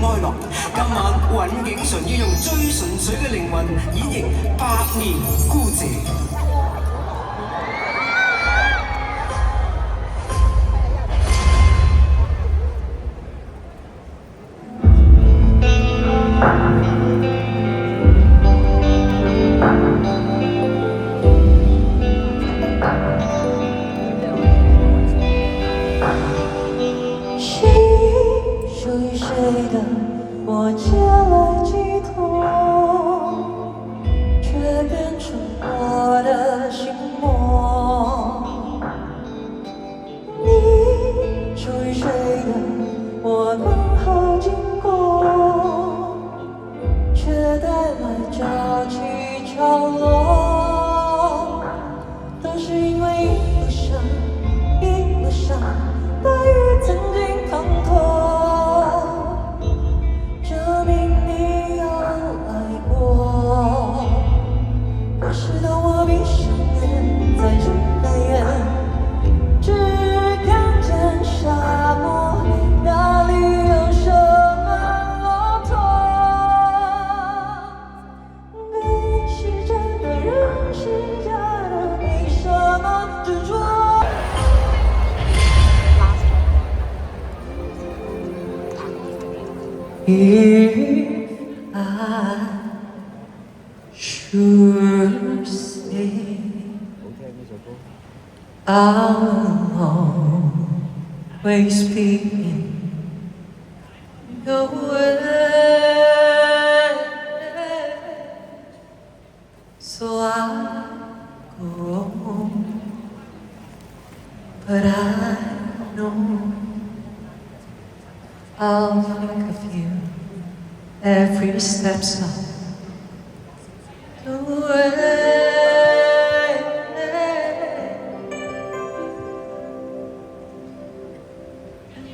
哀樂。今晚尹景純要用最純粹嘅靈魂演繹《百年孤寂》。我借来寄托，却变成我的心魔。你属于谁的，我刚好经过，却带来朝起潮落。都是因为一路上大雨曾经滂沱。可是当我闭上眼，再睁开眼，只看见沙漠，哪里有什么骆驼？被是真的，人是假的，没什么执着。If I should say I will always be in your way, so I go on, but I know I'll think of you every step the way.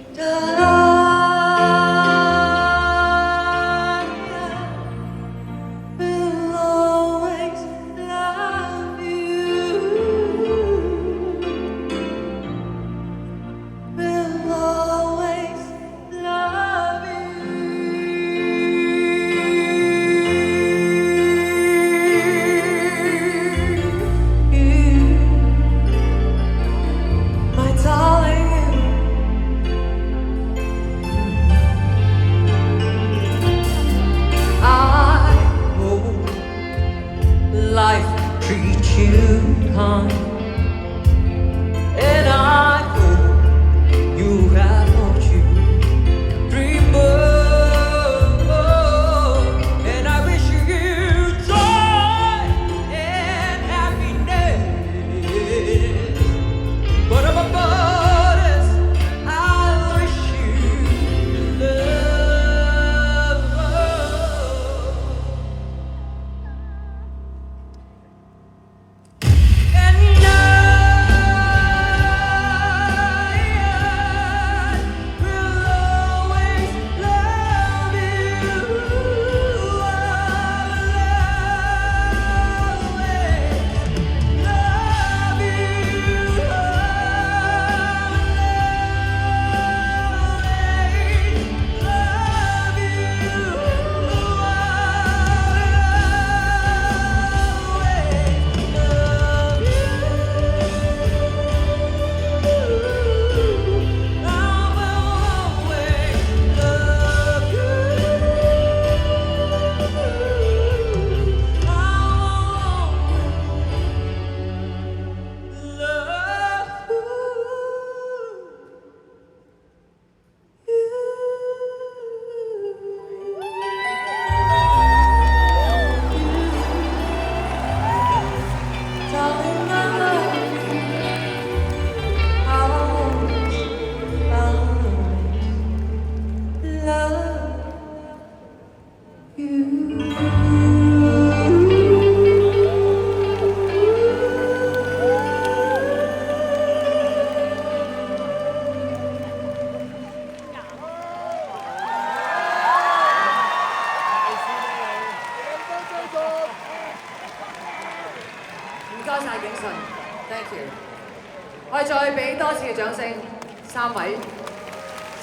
And I will always love you, will always love you, my darling. I hope life treats you kind, and I hope you have what you dream of, and I wish you joy and happiness. But above all this, I wish you love. And Thank you。我哋再俾多次嘅掌聲，三位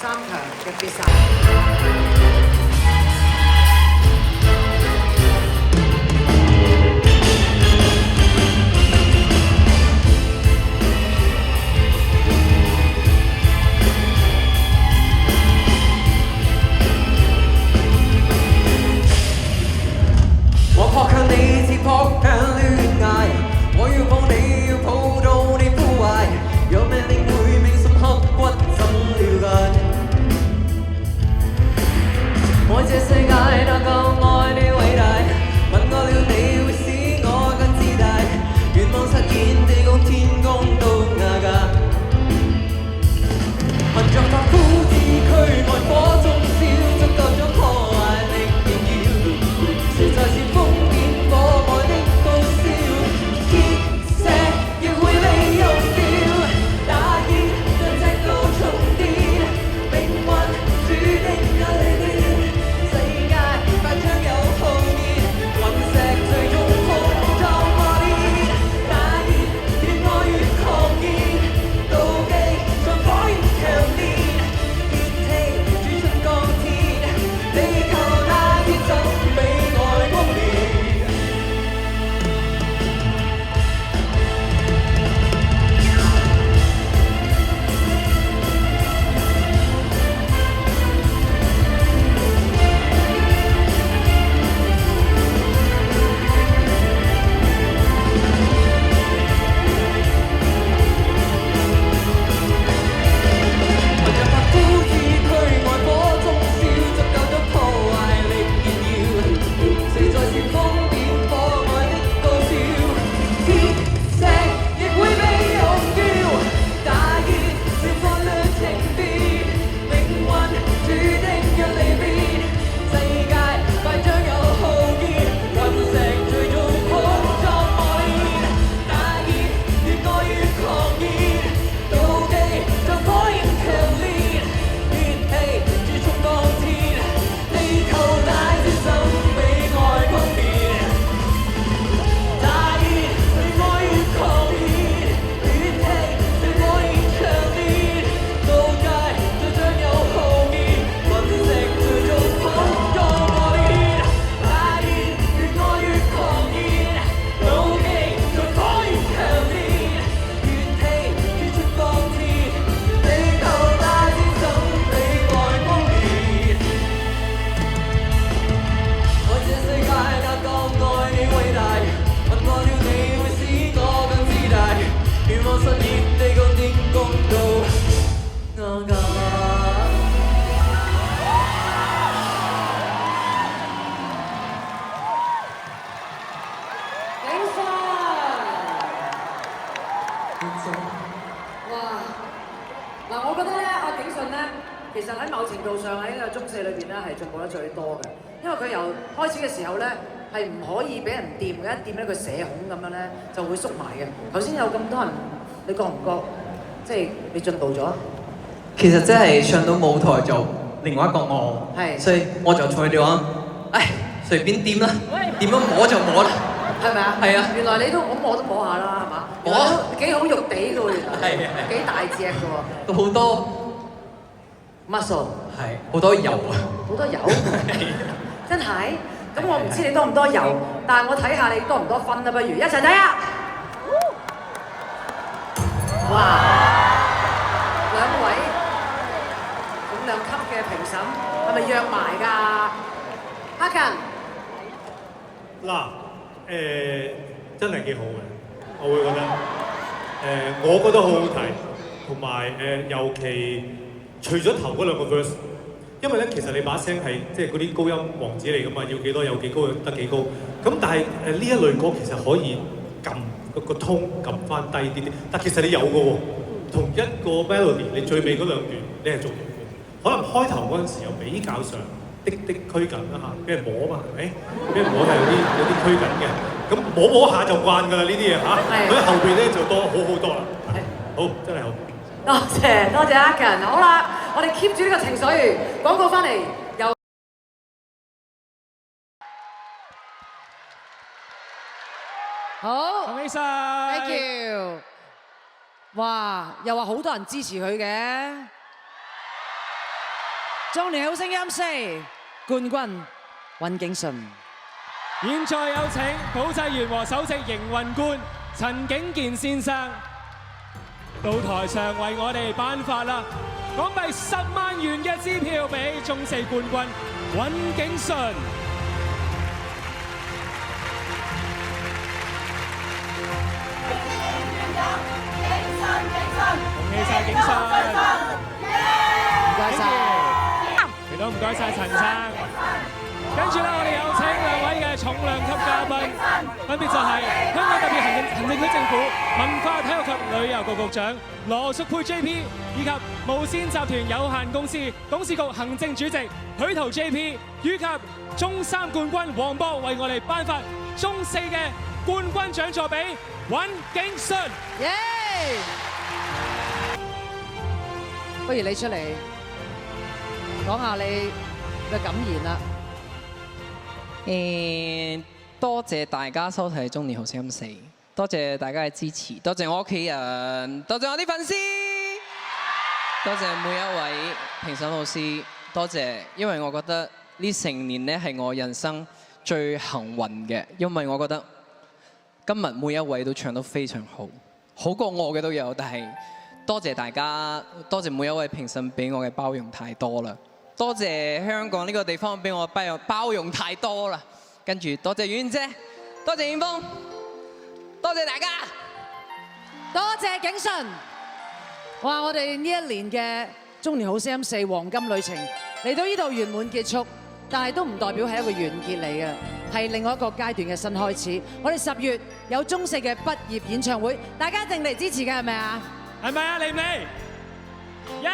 三強嘅必殺。這世界哪夠愛你偉大？問我了你會使我更自大，願望實現地共天公都瓦解。民眾發呼之軀，愛火中燒，足夠將破壞力燃耀，實在是封建火愛的高燒，鐵石亦會被溶掉，打擊讓這高重疊，命運注定有離別，世界快將有浩劫，隕石最終碰撞破裂，大熱越愛越狂熱，妒忌像火焰強烈，熱氣煮出鋼鐵，地球大鐵怎比愛轟烈？我將發呼之軀，愛火中燒，足夠將破壞力燃耀，實在是封建火愛的高燒，鐵石亦會被溶掉，大熱釋放了情別，命運注定要離別，世界快將有浩劫，隕石最終碰撞破裂，大熱越愛越狂熱，妒忌像火焰強烈，熱氣煮出鋼鐵，地球大鐵怎比愛轟烈？大熱越愛越狂熱，熱氣越火焰強烈，妒忌最將有浩劫，隕石最終碰撞破裂，大熱越愛越狂熱，妒忌像火焰強烈，熱氣煮出鋼鐵，地球大鐵怎比愛轟烈？我這世界哪夠愛你偉大？問我了你會使我更自大，願望實現地共天公都瓦解。景信，哇！嗱，我覺得咧，阿景信咧，其實喺某程度上喺呢個中四裏邊咧係進步得最多嘅，因為佢由開始嘅時候咧係唔可以俾人掂嘅，一掂咧佢社恐咁樣咧就會縮埋嘅。頭先有咁多人，你覺唔覺即係你進步咗？其實真係上到舞台就另外一個我，係所以我就同佢哋講，唉，隨便掂啦，掂咗摸就摸啦，係咪啊？係啊原來你都我都摸下啦，係嘛？摸原來都幾好肉地嘅喎，原來係啊幾大隻嘅喎都好多，muscle 係好多油啊，好多油，真係。咁我唔知你多唔多油，但係我睇下你多唔多分啦，不如一齊睇下。哇！兩位重量級嘅評審係咪約埋㗎？黑人嗱，真係幾好嘅，我會覺得，我覺得好好睇，同埋尤其除咗頭嗰兩個 verse，因為咧其實你把聲係即係嗰啲高音王子嚟㗎嘛，要幾多有幾高得幾高，咁但係呢一類歌其實可以撳個 tone 撳翻低啲啲，但其實你有嘅喎，同一個 melody 你最尾嗰兩段你係做到嘅，可能開頭嗰陣時又比較上。的拘謹啦嚇，俾人摸嘛係咪？俾人摸係有啲拘謹嘅，咁摸下就慣㗎啦呢啲嘢嚇。佢後邊咧就多好多啦。好，真係好。多謝阿 Ken。好啦，我哋 keep 住呢個情緒，廣告翻嚟又。好，恭喜晒 ，thank you。哇，又話好多人支持佢嘅。中年好聲音4冠軍尹景順。現在有請保濟園和首席營運官陳景健先生到台上為我哋頒發啦港幣10萬元嘅支票俾中四冠軍尹景順。恭喜晒景順！唔該晒。其亦都唔該晒陳生。跟住咧，我哋有請兩位嘅重量級嘉賓，分別就係香港特別行政區政府文化體育及旅遊局局長羅淑佩 JP， 以及無線集團有限公司董事局行政主席許圖 JP， 以及中3冠軍黃博為我哋頒發中4嘅冠軍獎座俾尹景順。耶！不如你出嚟講下你嘅感言啦。多謝大家收睇《中年好聲音4》，多謝大家嘅支持，多謝我屋企人，多謝我啲粉絲，多謝每一位評審老師，多謝，因為我覺得呢成年咧係我人生最幸運嘅，因為我覺得今日每一位都唱得非常好，好過我嘅都有，但係多謝大家，多謝每一位評審俾我嘅包容太多啦。多謝香港呢個地方俾我包容太多啦，跟住多謝婉姐，多謝燕峰，多謝大家，多謝景順。哇！我哋呢一年嘅中年好聲音4黃金旅程嚟到呢度圓滿結束，但係都唔代表係一個完結嚟嘅，係另外一個階段嘅新開始。我哋10月有中4嘅畢業演唱會，大家一定嚟支持嘅係咪啊？係咪啊？嚟唔嚟？耶！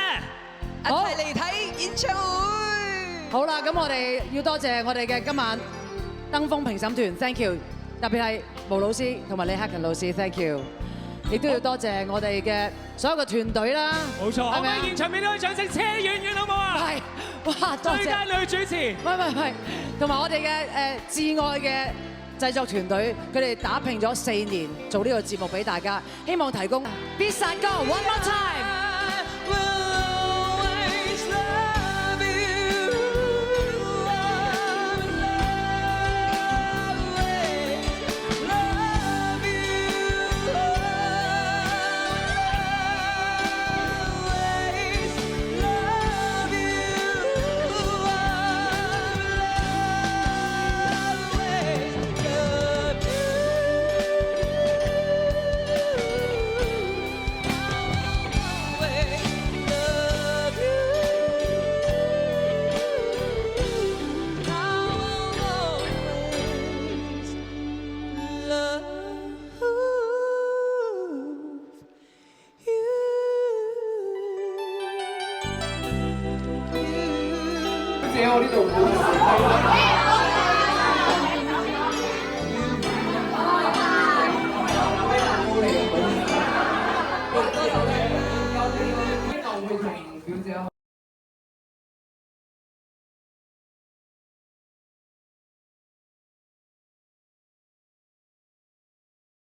一齊嚟睇演唱會。好啦，咁我哋要多謝我哋嘅今晚登峰評審團 ，thank you， 特別係毛老師同埋李克勤老師 ，thank you， 亦都要多謝我哋嘅所有嘅團隊啦。冇錯，係咪啊？現場面都可以掌聲，車婉婉好唔好啊？係，哇，多謝最佳女主持。喂，同埋我哋嘅摯愛嘅製作團隊，佢哋打拼咗4年做呢個節目俾大家，希望提供必殺歌 One More Time。我呢度